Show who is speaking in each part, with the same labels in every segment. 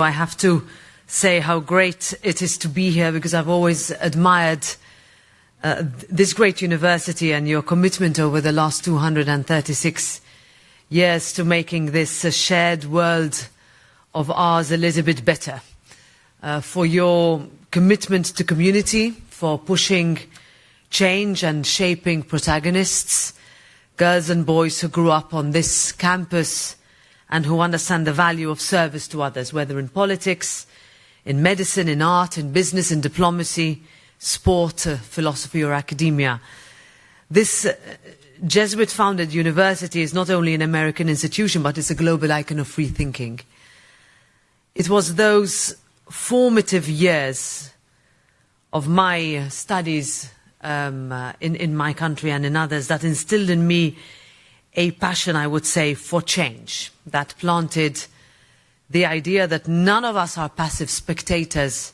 Speaker 1: I have to say how great it is to be here, because I've always admired this great university and your commitment over the last 236 years to making this shared world of ours a little bit better. For your commitment to community, for pushing change and shaping protagonists, girls and boys who grew up on this campus and who understand the value of service to others, whether in politics, in medicine, in art, in business, in diplomacy, sport, philosophy or academia. This Jesuit-founded university is not only an American institution, but it's a global icon of free thinking. It was those formative years of my studies in my country and in others that instilled in me a passion, I would say, for change, that planted the idea that none of us are passive spectators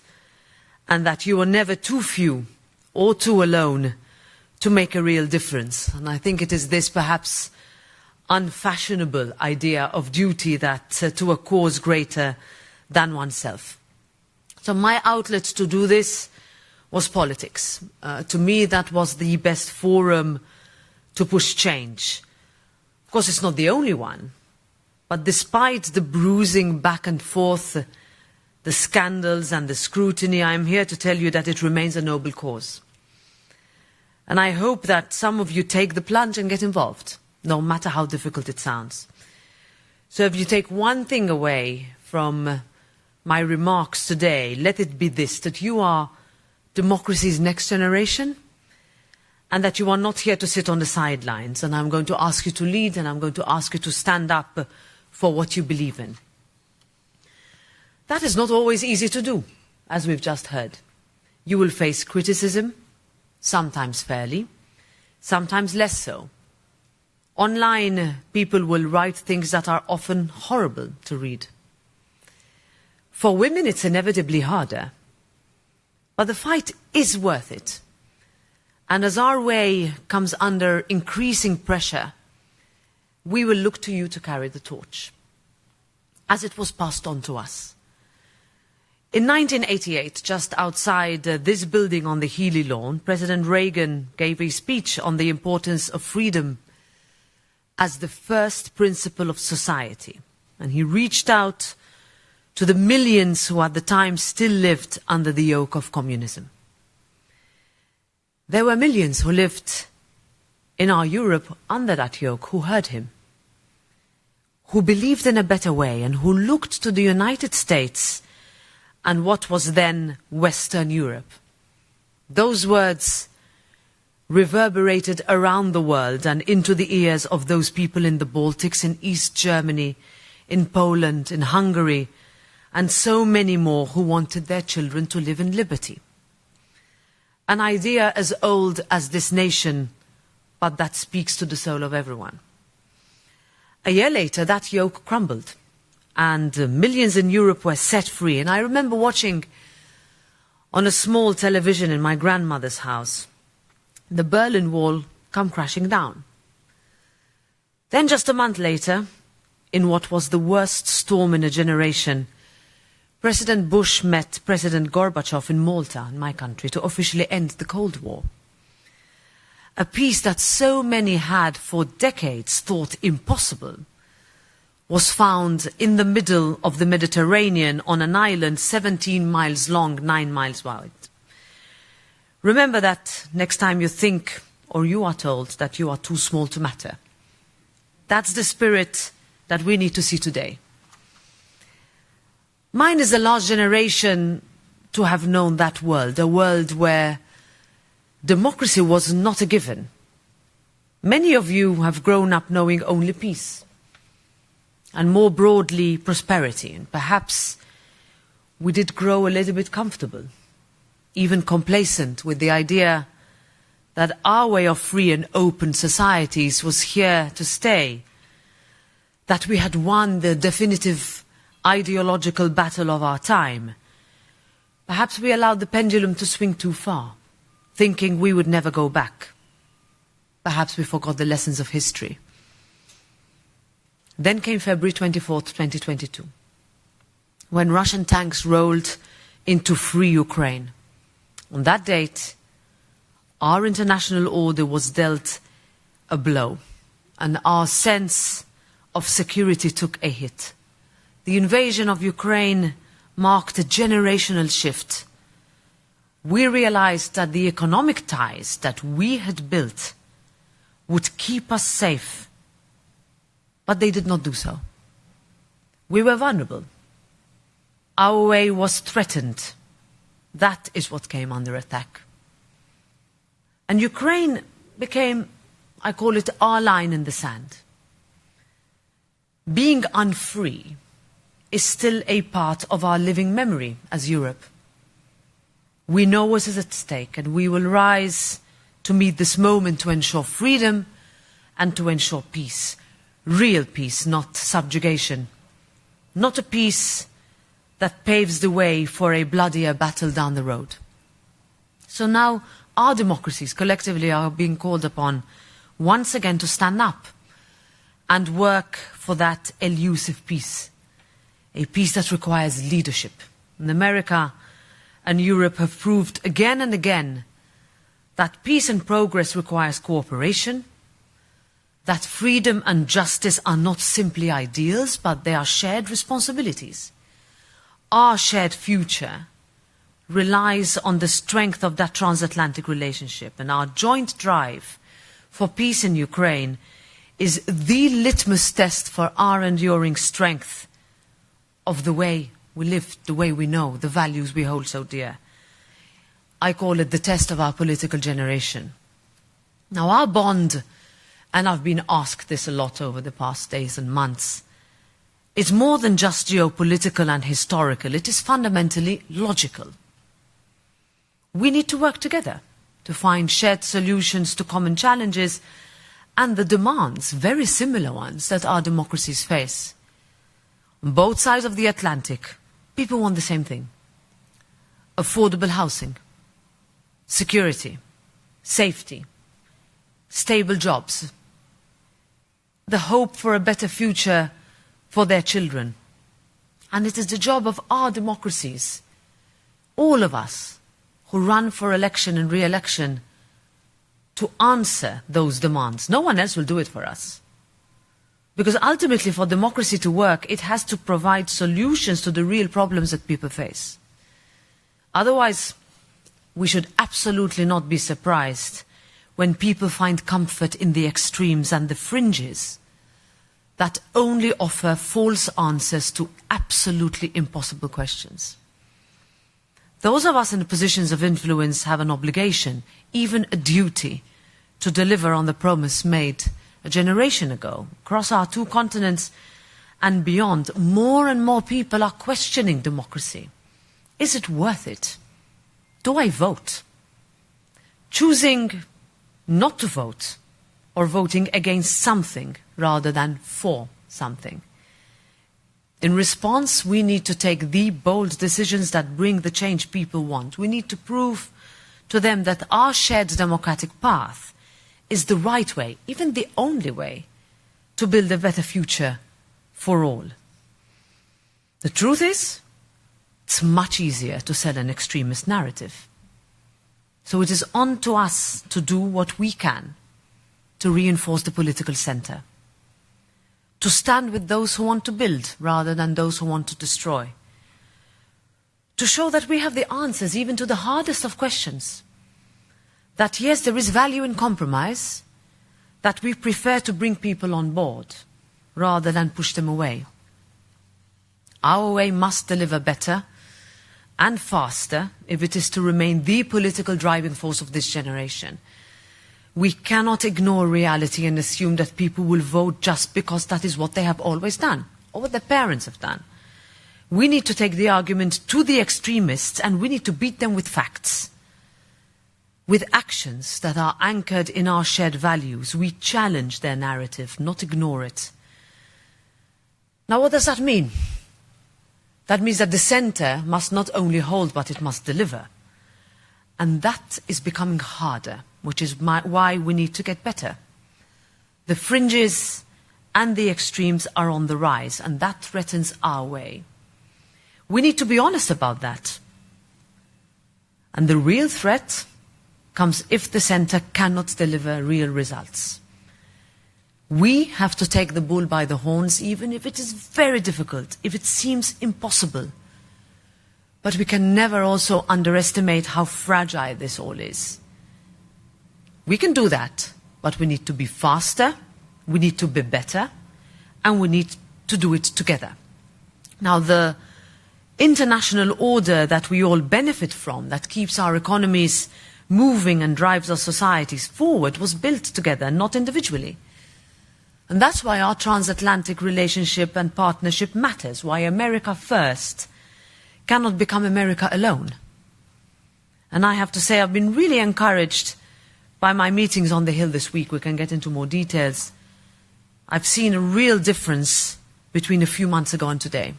Speaker 1: and that you are never too few or too alone to make a real difference. And I think it is this perhaps unfashionable idea of duty that to a cause greater than oneself. So my outlet to do this was politics. To me, that was the best forum to push change. Of course, it's not the only one, but despite the bruising back and forth, the scandals and the scrutiny, I am here to tell you that it remains a noble cause. And I hope that some of you take the plunge and get involved, no matter how difficult it sounds. So if you take one thing away from my remarks today, let it be this, that you are democracy's next generation, and that you are not here to sit on the sidelines. And I'm going to ask you to lead, and I'm going to ask you to stand up for what you believe in. That is not always easy to do, as we've just heard. You will face criticism, sometimes fairly, sometimes less so. Online, people will write things that are often horrible to read. For women, it's inevitably harder. But the fight is worth it. And as our way comes under increasing pressure, we will look to you to carry the torch, as it was passed on to us. In 1988, just outside this building on the Healy lawn, President Reagan gave a speech on the importance of freedom as the first principle of society. And he reached out to the millions who at the time still lived under the yoke of communism. There were millions who lived in our Europe under that yoke who heard him, who believed in a better way, and who looked to the United States and what was then Western Europe. Those words reverberated around the world and into the ears of those people in the Baltics, in East Germany, in Poland, in Hungary, and so many more who wanted their children to live in liberty. An idea as old as this nation, but that speaks to the soul of everyone. A year later, that yoke crumbled, and millions in Europe were set free. And I remember watching on a small television in my grandmother's house the Berlin Wall come crashing down. Then just a month later, in what was the worst storm in a generation, President Bush met President Gorbachev in Malta, in my country, to officially end the Cold War. A peace that so many had for decades thought impossible was found in the middle of the Mediterranean on an island 17 miles long, 9 miles wide. Remember that next time you think or you are told that you are too small to matter. That's the spirit that we need to see today. Mine is the last generation to have known that world, a world where democracy was not a given. Many of you have grown up knowing only peace, and more broadly, prosperity. And perhaps we did grow a little bit comfortable, even complacent with the idea that our way of free and open societies was here to stay, that we had won the definitive ideological battle of our time. Perhaps we allowed the pendulum to swing too far, thinking we would never go back. Perhaps we forgot the lessons of history. Then came February 24th, 2022. when Russian tanks rolled into free Ukraine. On that date, our international order was dealt a blow, and our sense of security took a hit. The invasion of Ukraine marked a generational shift. We realized that the economic ties that we had built would keep us safe, but they did not do so. We were vulnerable. Our way was threatened. That is what came under attack. And Ukraine became, I call it, our line in the sand. Being unfree is still a part of our living memory as Europe. We know what is at stake, and we will rise to meet this moment to ensure freedom and to ensure peace. Real peace, not subjugation. Not a peace that paves the way for a bloodier battle down the road. So now our democracies collectively are being called upon once again to stand up and work for that elusive peace. A peace that requires leadership. And America and Europe have proved again and again that peace and progress requires cooperation, that freedom and justice are not simply ideals, but they are shared responsibilities. Our shared future relies on the strength of that transatlantic relationship, and our joint drive for peace in Ukraine is the litmus test for our enduring strength of the way we live, the way we know, the values we hold so dear. I call it the test of our political generation. Now our bond, and I've been asked this a lot over the past days and months, is more than just geopolitical and historical. It is fundamentally logical. We need to work together to find shared solutions to common challenges and the demands, very similar ones, that our democracies face. On both sides of the Atlantic, people want the same thing. Affordable housing, security, safety, stable jobs, the hope for a better future for their children. And it is the job of our democracies, all of us who run for election and re-election, to answer those demands. No one else will do it for us. Because ultimately, for democracy to work, it has to provide solutions to the real problems that people face. Otherwise, we should absolutely not be surprised when people find comfort in the extremes and the fringes that only offer false answers to absolutely impossible questions. Those of us in positions of influence have an obligation, even a duty, to deliver on the promise made a generation ago. Across our two continents and beyond, more and more people are questioning democracy. Is it worth it? Do I vote? Choosing not to vote, or voting against something rather than for something. In response, we need to take the bold decisions that bring the change people want. We need to prove to them that our shared democratic path is the right way, even the only way, to build a better future for all. The truth is, it's much easier to sell an extremist narrative. So it is on to us to do what we can to reinforce the political center, to stand with those who want to build rather than those who want to destroy, to show that we have the answers even to the hardest of questions, that yes, there is value in compromise, that we prefer to bring people on board rather than push them away. Our way must deliver better and faster if it is to remain the political driving force of this generation. We cannot ignore reality and assume that people will vote just because that is what they have always done, or what their parents have done. We need to take the argument to the extremists, and we need to beat them with facts, with actions that are anchored in our shared values. We challenge their narrative, not ignore it. Now, what does that mean? That means that the center must not only hold, but it must deliver. And that is becoming harder, which is why we need to get better. The fringes and the extremes are on the rise, and that threatens our way. We need to be honest about that. And the real threat comes if the centre cannot deliver real results. We have to take the bull by the horns, even if it is very difficult, if it seems impossible. But we can never also underestimate how fragile this all is. We can do that, but we need to be faster, we need to be better, and we need to do it together. Now, the international order that we all benefit from, that keeps our economies moving and drives our societies forward, was built together, not individually. And that's why our transatlantic relationship and partnership matters, why America first cannot become America alone. And I have to say, I've been really encouraged by my meetings on the Hill this week. We can get into more details. I've seen a real difference between a few months ago and today.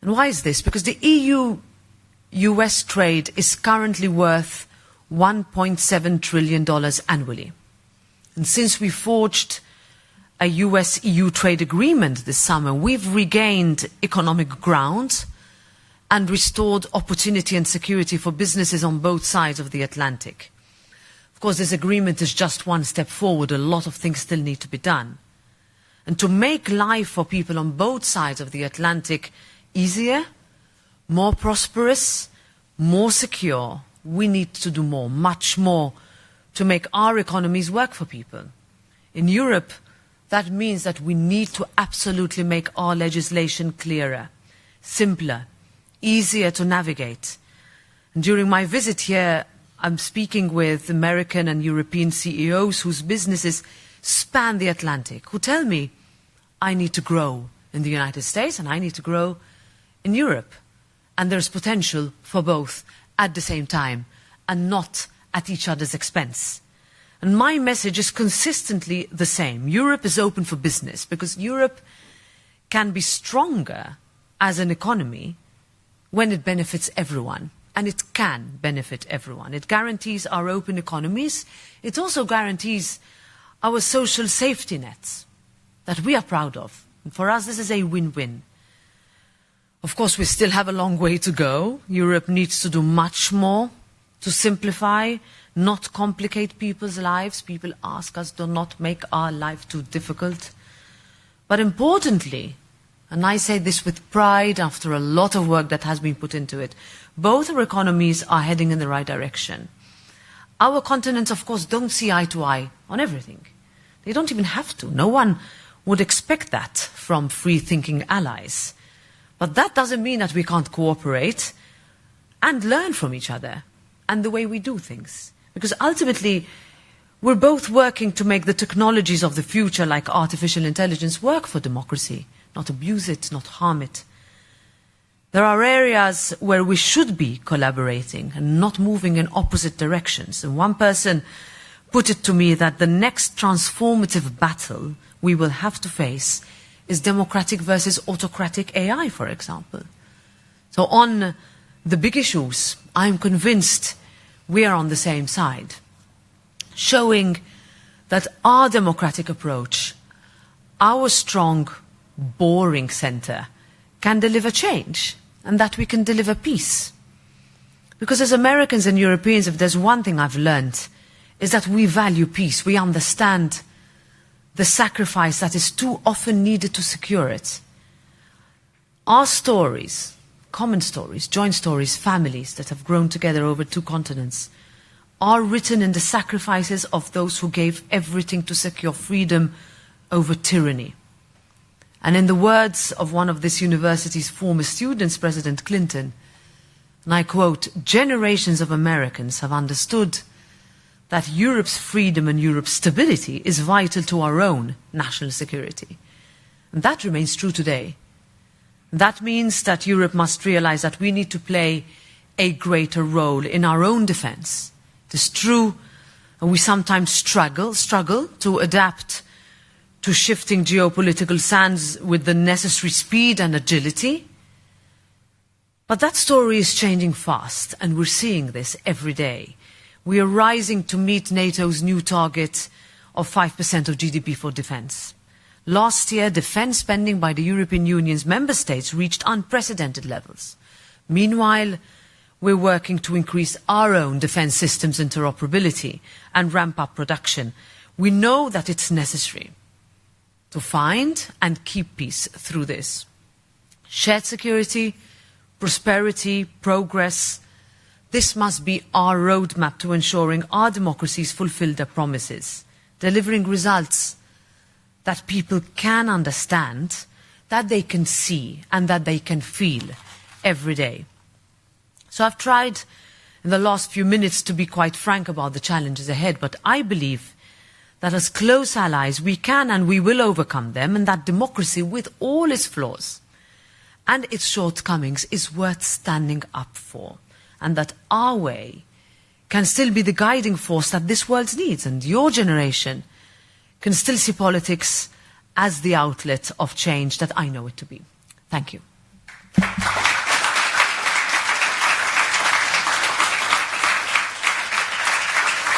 Speaker 1: And why is this? Because the EU-US trade is currently worth $1.7 trillion annually. And since we forged a US-EU trade agreement this summer, we've regained economic ground and restored opportunity and security for businesses on both sides of the Atlantic. Of course, this agreement is just one step forward. A lot of things still need to be done. And to make life for people on both sides of the Atlantic easier, more prosperous, more secure, we need to do more, much more, to make our economies work for people. In Europe, that means that we need to absolutely make our legislation clearer, simpler, easier to navigate. And during my visit here, I'm speaking with American and European CEOs whose businesses span the Atlantic, who tell me, I need to grow in the United States and I need to grow in Europe. And there's potential for both at the same time and not at each other's expense. And my message is consistently the same. Europe is open for business because Europe can be stronger as an economy when it benefits everyone. And it can benefit everyone. It guarantees our open economies. It also guarantees our social safety nets that we are proud of. And for us, this is a win-win. Of course, we still have a long way to go. Europe needs to do much more to simplify, not complicate people's lives. People ask us to not make our life too difficult. But importantly, and I say this with pride after a lot of work that has been put into it, both our economies are heading in the right direction. Our continents, of course, don't see eye to eye on everything. They don't even have to. No one would expect that from free-thinking allies. But that doesn't mean that we can't cooperate and learn from each other and the way we do things. Because ultimately, we're both working to make the technologies of the future, like artificial intelligence, work for democracy, not abuse it, not harm it. There are areas where we should be collaborating and not moving in opposite directions. And one person put it to me that the next transformative battle we will have to face is democratic versus autocratic AI, for example. So on the big issues, I'm convinced we are on the same side, showing that our democratic approach, our strong, boring centre, can deliver change and that we can deliver peace. Because as Americans and Europeans, if there's one thing I've learned, is that we value peace. We understand the sacrifice that is too often needed to secure it. Our stories, common stories, joint stories, families that have grown together over 2 continents, are written in the sacrifices of those who gave everything to secure freedom over tyranny. And in the words of one of this university's former students, President Clinton, and I quote, "Generations of Americans have understood that Europe's freedom and Europe's stability is vital to our own national security." And that remains true today. That means that Europe must realize that we need to play a greater role in our own defense. It is true, and we sometimes struggle to adapt to shifting geopolitical sands with the necessary speed and agility. But that story is changing fast, and we're seeing this every day. We are rising to meet NATO's new target of 5% of GDP for defense. Last year, defence spending by the European Union's member states reached unprecedented levels. Meanwhile, we're working to increase our own defence systems interoperability and ramp up production. We know that it's necessary to find and keep peace through this. Shared security, prosperity, progress, this must be our roadmap to ensuring our democracies fulfil their promises, delivering results that people can understand, that they can see and that they can feel every day. So I've tried in the last few minutes to be quite frank about the challenges ahead, but I believe that as close allies we can and we will overcome them, and that democracy, with all its flaws and its shortcomings, is worth standing up for, and that our way can still be the guiding force that this world needs, and your generation can still see politics as the outlet of change that I know it to be. Thank you.